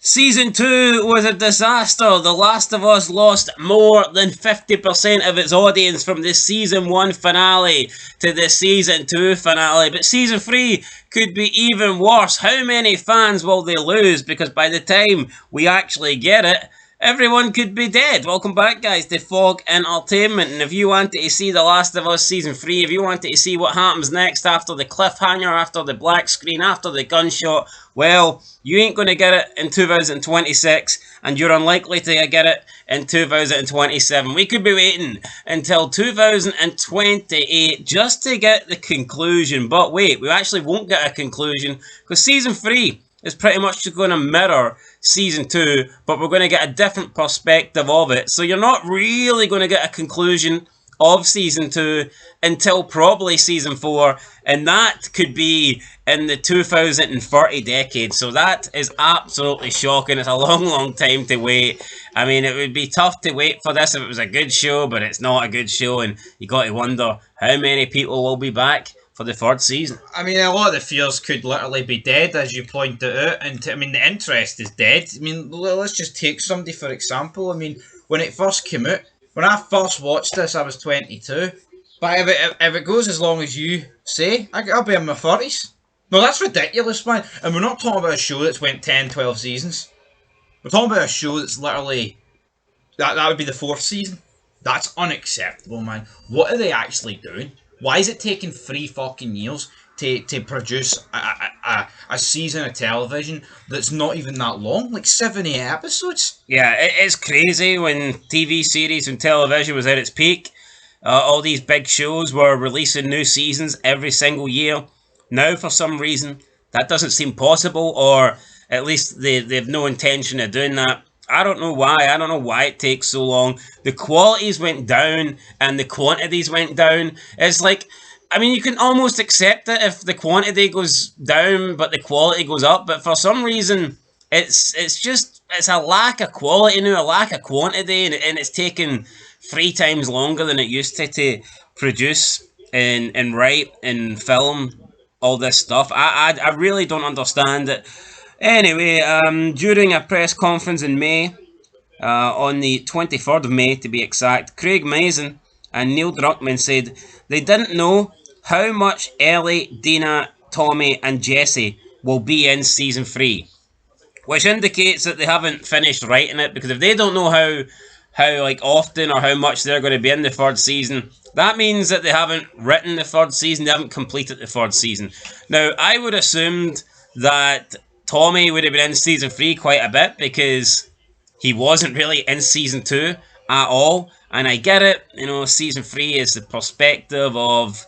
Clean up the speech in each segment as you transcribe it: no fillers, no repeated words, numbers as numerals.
Season 2 was a disaster. The Last of Us lost more than 50% of its audience from the Season 1 finale to the Season 2 finale. But Season 3 could be even worse. How many fans will they lose? Because by the time we actually get it, everyone could be dead. Welcome back, guys, to Fog Entertainment. And if you wanted to see The Last of Us Season 3, if you wanted to see what happens next after the cliffhanger, after the black screen, after the gunshot, well, you ain't going to get it in 2026, and you're unlikely to get it in 2027. We could be waiting until 2028 just to get the conclusion. But wait, we actually won't get a conclusion, because Season 3 is pretty much just going to mirror Season 2, but we're going to get a different perspective of it. So you're not really going to get a conclusion of Season 2 until probably Season 4, and that could be in the 2030 decade. So that is absolutely shocking. It's a long time to wait. I mean, it would be tough to wait for this if it was a good show, but it's not a good show, and you got to wonder how many people will be back for the third season. I mean, a lot of the fears could literally be dead, as you pointed out, and I mean, the interest is dead. I mean, let's just take somebody for example. I mean, when it first came out, when I first watched this, I was 22. But if it goes as long as you say, I'll be in my 30s. No, that's ridiculous, man. And we're not talking about a show that's went 10, 12 seasons. We're talking about a show that's literally... That would be the 4th season. That's unacceptable, man. What are they actually doing? Why is it taking 3 fucking years to produce a season of television that's not even that long? Like 70 episodes? Yeah, it's crazy when TV series and television was at its peak. All these big shows were releasing new seasons every single year. Now, for some reason, that doesn't seem possible, or at least they have no intention of doing that. I don't know why. I don't know why it takes so long. The qualities went down and the quantities went down. It's like, I mean, you can almost accept it if the quantity goes down but the quality goes up. But for some reason, it's a lack of quality now, a lack of quantity, and it's taken 3 times longer than it used to produce and write and film all this stuff. I really don't understand it. Anyway, during a press conference in May, on the 23rd of May to be exact, Craig Mazin and Neil Druckmann said they didn't know how much Ellie, Dina, Tommy and Jesse will be in Season 3. Which indicates that they haven't finished writing it, because if they don't know how like often or how much they're going to be in the 3rd season, that means that they haven't written the 3rd season, they haven't completed the 3rd season. Now, I would assumed that Tommy would have been in Season 3 quite a bit, because he wasn't really in Season 2 at all. And I get it, you know, Season 3 is the perspective of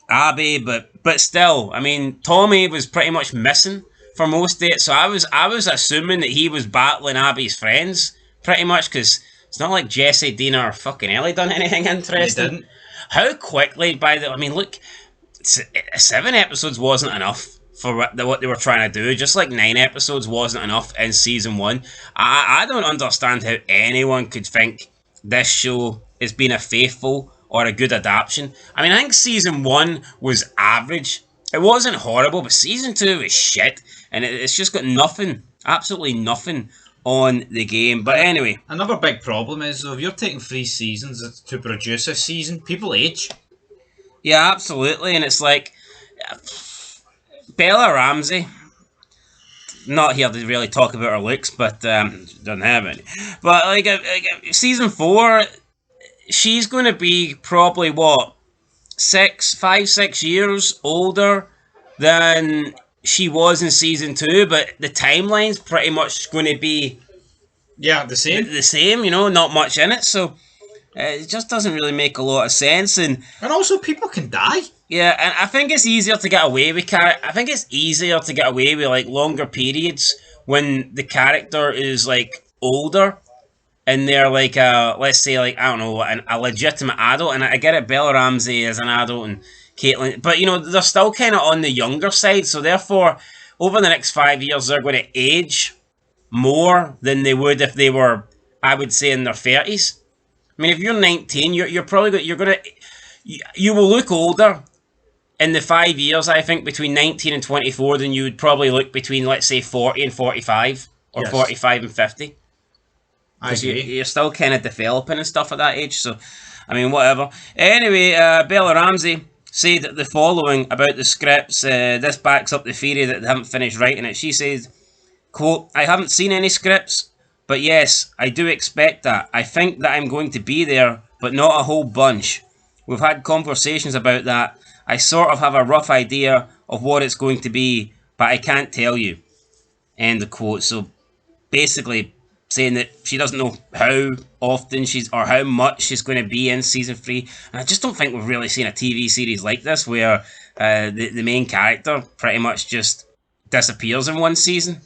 Abby, but still, I mean, Tommy was pretty much missing for most of it. So I was assuming that he was battling Abby's friends, pretty much, because it's not like Jesse, Dina, or fucking Ellie done anything interesting. They didn't. How quickly, I mean, look, 7 episodes wasn't enough for what they were trying to do, just like 9 episodes wasn't enough in Season 1. I don't understand how anyone could think this show is being a faithful or a good adaptation. I mean, I think Season 1 was average. It wasn't horrible, but Season 2 is shit, and it's just got nothing, absolutely nothing on the game. But anyway. Another big problem is, though, if you're taking 3 seasons to produce a season, people age. Yeah, absolutely, and it's like... Bella Ramsey, not here to really talk about her looks, but doesn't have any. But like Season 4, she's going to be probably what, 5-6 years older than she was in Season 2, but the timeline's pretty much going to be the same. You know, not much in it, so it just doesn't really make a lot of sense. And also, people can die. Yeah, and I think it's easier to get away with like longer periods when the character is like older and they're like let's say like, I don't know, a legitimate adult. And I get it, Bella Ramsey is an adult and Caitlin, but you know, they're still kind of on the younger side, so therefore over the next 5 years they're going to age more than they would if they were, I would say, in their 30s. I mean, if you're 19, you will look older in the 5 years, I think, between 19 and 24, then you would probably look between, let's say, 40 and 45, or Yes. 45 and 50. I agree. You're still kind of developing and stuff at that age, so, I mean, whatever. Anyway, Bella Ramsey said the following about the scripts. This backs up the theory that they haven't finished writing it. She says, quote, "I haven't seen any scripts, but yes, I do expect that. I think that I'm going to be there, but not a whole bunch. We've had conversations about that. I sort of have a rough idea of what it's going to be, but I can't tell you." End of quote. So basically saying that she doesn't know how often she's or how much she's going to be in season 3. And I just don't think we've really seen a TV series like this where the main character pretty much just disappears in one season.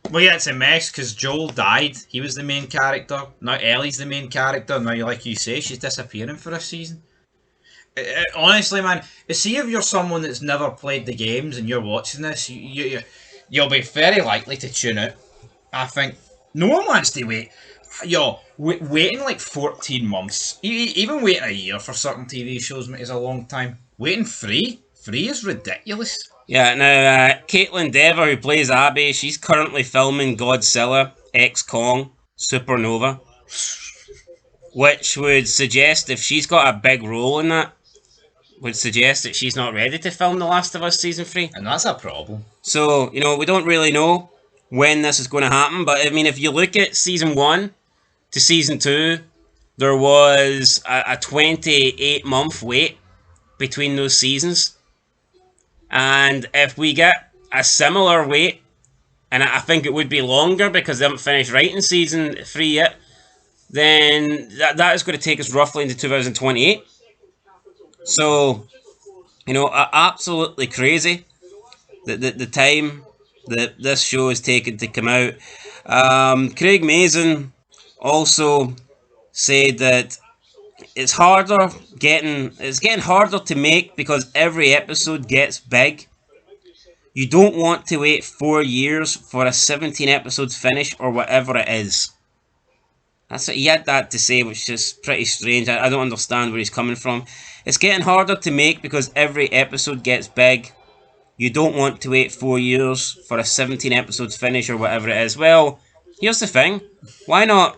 Well, yeah, it's a mess because Joel died. He was the main character. Now Ellie's the main character. Now, like you say, she's disappearing for a season. Honestly, man, see if you're someone that's never played the games and you're watching this, you'll be very likely to tune out. I think no one wants to wait. Waiting like 14 months, even waiting a year for certain TV shows is a long time. Waiting three is ridiculous. Yeah, now, Caitlin Dever, who plays Abby, she's currently filming Godzilla X Kong Supernova, which would suggest, if she's got a big role in that, would suggest that she's not ready to film The Last of Us Season 3. And that's a problem. So, we don't really know when this is going to happen, but I mean, if you look at Season 1 to Season 2, there was a 28-month wait between those seasons. And if we get a similar wait, and I think it would be longer because they haven't finished writing Season 3 yet, then that is going to take us roughly into 2028. So, absolutely crazy the time that this show is taken to come out. Craig Mazin also said that it's getting harder to make because every episode gets big. You don't want to wait 4 years for a 17 episodes finish or whatever it is. That's what he had that to say, which is pretty strange. I don't understand where he's coming from. It's getting harder to make because every episode gets big. You don't want to wait 4 years for a 17 episodes finish or whatever it is. Well, here's the thing. Why not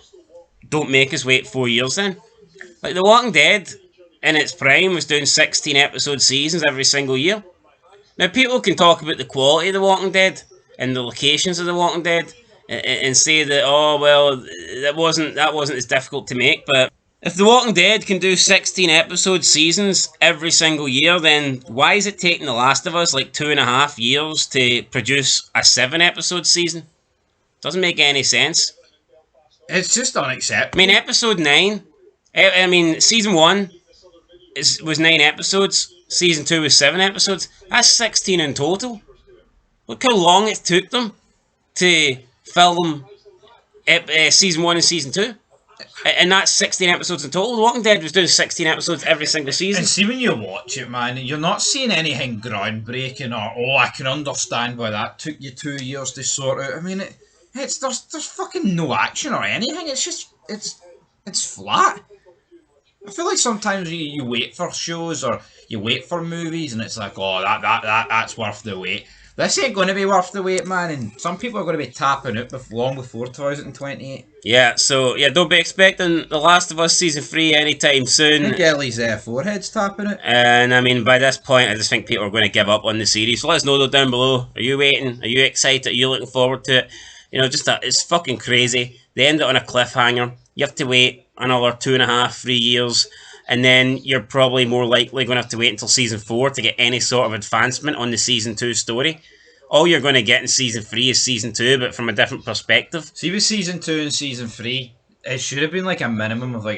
don't make us wait 4 years then? Like The Walking Dead, in its prime, was doing 16 episode seasons every single year. Now, people can talk about the quality of The Walking Dead and the locations of The Walking Dead and say that, oh, well, that wasn't as difficult to make, but if The Walking Dead can do 16 episode seasons every single year, then why is it taking The Last of Us like 2.5 years to produce a 7 episode season? Doesn't make any sense. It's just unacceptable. I mean, episode 9, season 1 was 9 episodes, season 2 was 7 episodes. That's 16 in total. Look how long it took them to film season 1 and season 2. And that's 16 episodes in total. The Walking Dead was doing 16 episodes every single season. And see, when you watch it, man, you're not seeing anything groundbreaking or, I can understand why that took you 2 years to sort out. I mean, there's fucking no action or anything. It's just, it's flat. I feel like sometimes you wait for shows or you wait for movies and it's like, oh, that's worth the wait. This ain't going to be worth the wait, man, and some people are going to be tapping out long before 2028. Yeah, so, don't be expecting The Last of Us Season 3 anytime soon. I think Ellie's forehead's tapping out. And, I mean, by this point, I just think people are going to give up on the series. So let us know, though, down below. Are you waiting? Are you excited? Are you looking forward to it? It's fucking crazy. They end it on a cliffhanger. You have to wait another 2.5, 3 years. And then you're probably more likely going to have to wait until Season 4 to get any sort of advancement on the Season 2 story. All you're going to get in Season 3 is Season 2, but from a different perspective. See, with Season 2 and Season 3, it should have been like a minimum of or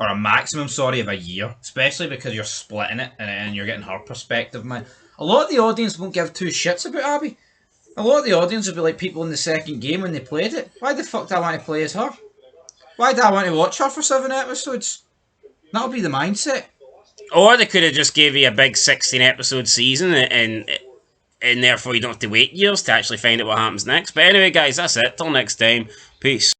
a maximum, of a year. Especially because you're splitting it and you're getting her perspective, man. A lot of the audience won't give two shits about Abby. A lot of the audience will be like people in the second game when they played it. Why the fuck do I want to play as her? Why do I want to watch her for 7 episodes? That'll be the mindset. Or they could have just gave you a big 16 episode season and therefore you don't have to wait years to actually find out what happens next. But anyway, guys, that's it. Till next time. Peace.